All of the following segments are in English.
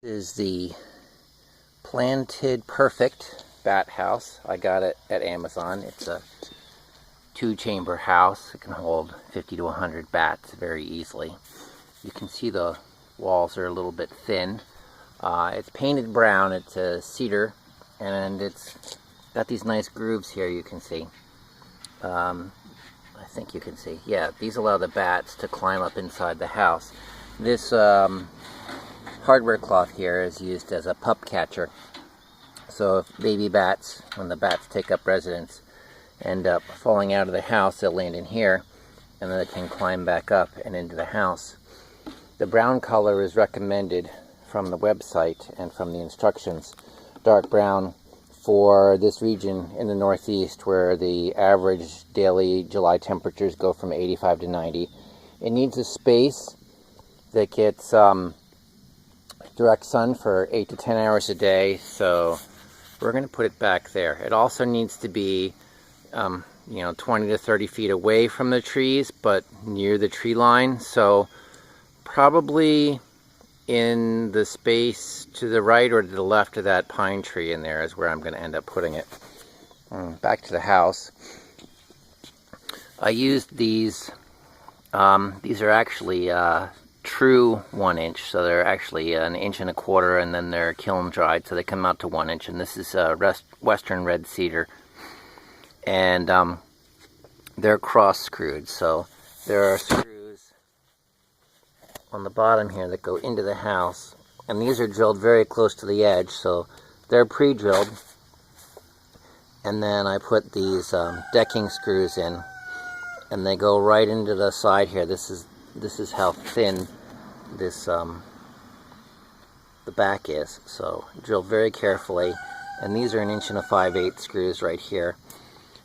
This is the Planted Perfect bat house. I got it at Amazon. It's a 2-chamber house. It can hold 50 to 100 bats very easily. You can see the walls are a little bit thin. It's painted brown. It's a cedar, and it's got these nice grooves here you can see. I think you can see. Yeah, these allow the bats to climb up inside the house. This hardware cloth here is used as a pup catcher. So if baby bats, when the bats take up residence, end up falling out of the house, they'll land in here, and then they can climb back up and into the house. The brown color is recommended from the website and from the instructions. Dark brown for this region in the Northeast, where the average daily July temperatures go from 85 to 90. It needs a space that gets direct sun for 8 to 10 hours a day, so we're going to put it back there. It also needs to be 20 to 30 feet away from the trees, but near the tree line. So probably in the space to the right or to the left of that pine tree in there is where I'm going to end up putting it. Back to the house. I used these. These are actually true 1-inch, so they're actually 1.25 inches, and then they're kiln dried, so they come out to 1 inch. And this is Western red cedar, and they're cross screwed, so there are screws on the bottom here that go into the house, and these are drilled very close to the edge, so they're pre-drilled. And then I put these decking screws in, and they go right into the side here. This is how thin this the back is, so drill very carefully. And these are 1 5/8 inch screws right here,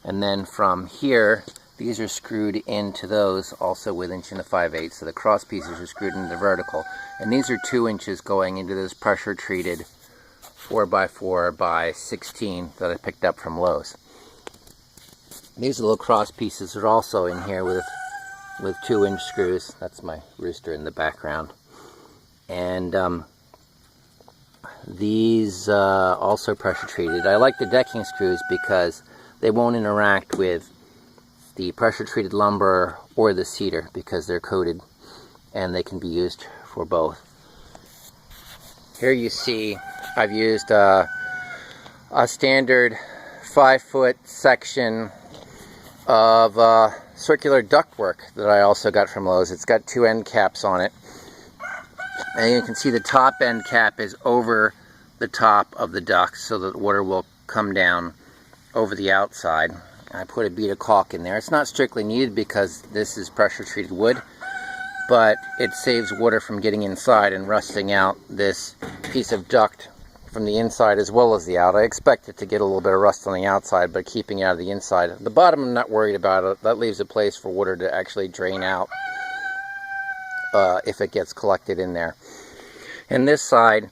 and then from here these are screwed into those also with 1 5/8 inch, so the cross pieces are screwed into the vertical, and these are 2 inches going into this pressure treated 4x4x16 that I picked up from Lowe's. These little cross pieces are also in here with 2-inch screws. That's my rooster in the background. And these also pressure treated. I like the decking screws because they won't interact with the pressure treated lumber or the cedar because they're coated, and they can be used for both. Here you see I've used a standard 5-foot section of circular ductwork that I also got from Lowe's. It's got 2 end caps on it, and you can see the top end cap is over the top of the duct so that the water will come down over the outside. I put a bead of caulk in there. It's not strictly needed because this is pressure treated wood, but it saves water from getting inside and rusting out this piece of duct from the inside as well as the out. I expect it to get a little bit of rust on the outside, but keeping it out of the inside. The bottom I'm not worried about it. That leaves a place for water to actually drain out if it gets collected in there. And this side,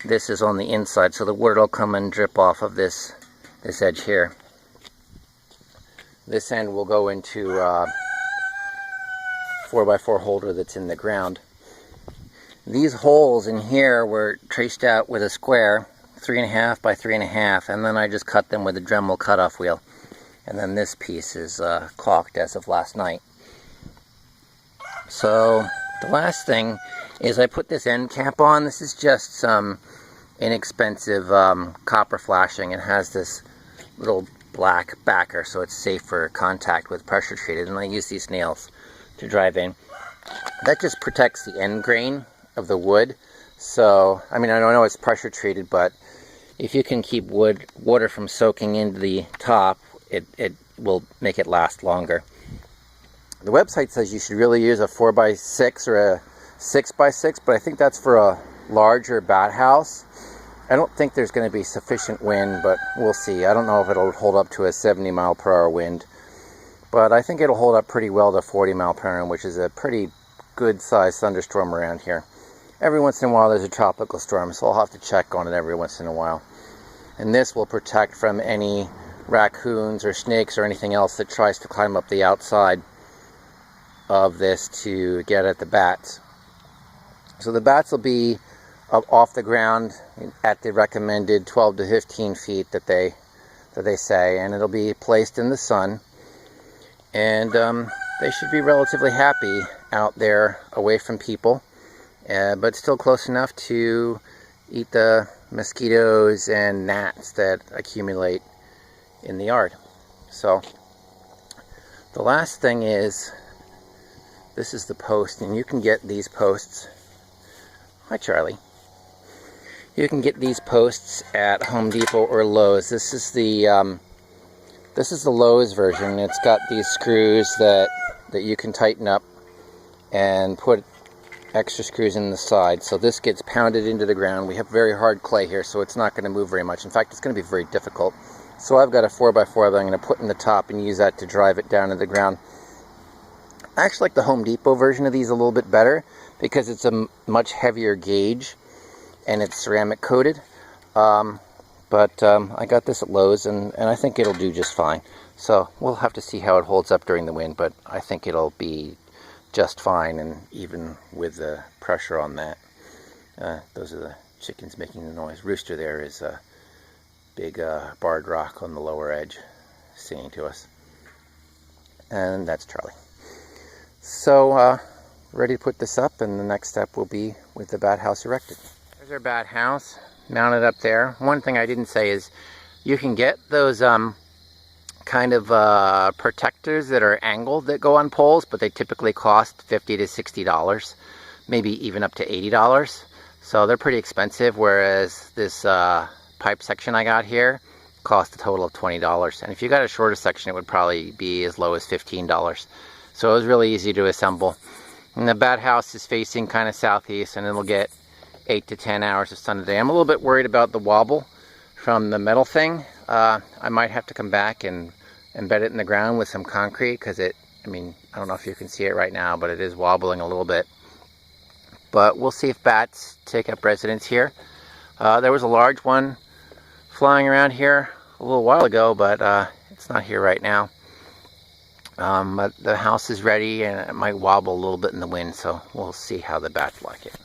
this is on the inside, so the water will come and drip off of this edge here. This end will go into 4x4 holder that's in the ground. These holes in here were traced out with a square 3.5 by 3.5, and then I just cut them with a Dremel cutoff wheel. And then this piece is caulked as of last night. So the last thing is I put this end cap on. This is just some inexpensive copper flashing. It has this little black backer, so it's safe for contact with pressure treated, and I use these nails to drive in. That just protects the end grain of the wood. So I mean, I don't know it's pressure treated, but if you can keep water from soaking into the top, it will make it last longer. The website says you should really use a 4x6 or a 6x6, but I think that's for a larger bat house. I don't think there's going to be sufficient wind, but we'll see. I don't know if it'll hold up to a 70-mile-per-hour wind, but I think it'll hold up pretty well to 40-mile-per-hour, which is a pretty good-sized thunderstorm around here. Every once in a while there's a tropical storm, so I'll have to check on it every once in a while. And this will protect from any raccoons or snakes or anything else that tries to climb up the outside of this to get at the bats. So the bats will be off the ground at the recommended 12 to 15 feet that they say, and it'll be placed in the sun, and they should be relatively happy out there away from people, but still close enough to eat the mosquitoes and gnats that accumulate in the yard. So the last thing is, this is the post, and you can get these posts. Hi, Charlie. You can get these posts at Home Depot or Lowe's. This is the Lowe's version. It's got these screws that you can tighten up and put extra screws in the side. So this gets pounded into the ground. We have very hard clay here, so it's not going to move very much. In fact, it's going to be very difficult. So I've got a 4x4 that I'm going to put in the top and use that to drive it down to the ground. I actually like the Home Depot version of these a little bit better because it's a much heavier gauge and it's ceramic coated. But I got this at Lowe's, and I think it'll do just fine. So we'll have to see how it holds up during the wind, but I think it'll be just fine, and even with the pressure on that. Those are the chickens making the noise. Rooster there is a big barred rock on the lower edge singing to us. And that's Charlie. So ready to put this up, and the next step will be with the bat house erected. There's our bat house mounted up there. One thing I didn't say is you can get those kind of protectors that are angled that go on poles, but they typically cost $50 to $60, maybe even up to $80. So they're pretty expensive, whereas this pipe section I got here cost a total of $20. And if you got a shorter section, it would probably be as low as $15. So it was really easy to assemble. And the bat house is facing kind of southeast, and it'll get 8 to 10 hours of sun a day. I'm a little bit worried about the wobble from the metal thing. I might have to come back and embed it in the ground with some concrete, because I don't know if you can see it right now, but it is wobbling a little bit. But we'll see if bats take up residence here. There was a large one flying around here a little while ago, but it's not here right now. But the house is ready, and it might wobble a little bit in the wind, so we'll see how the bats like it.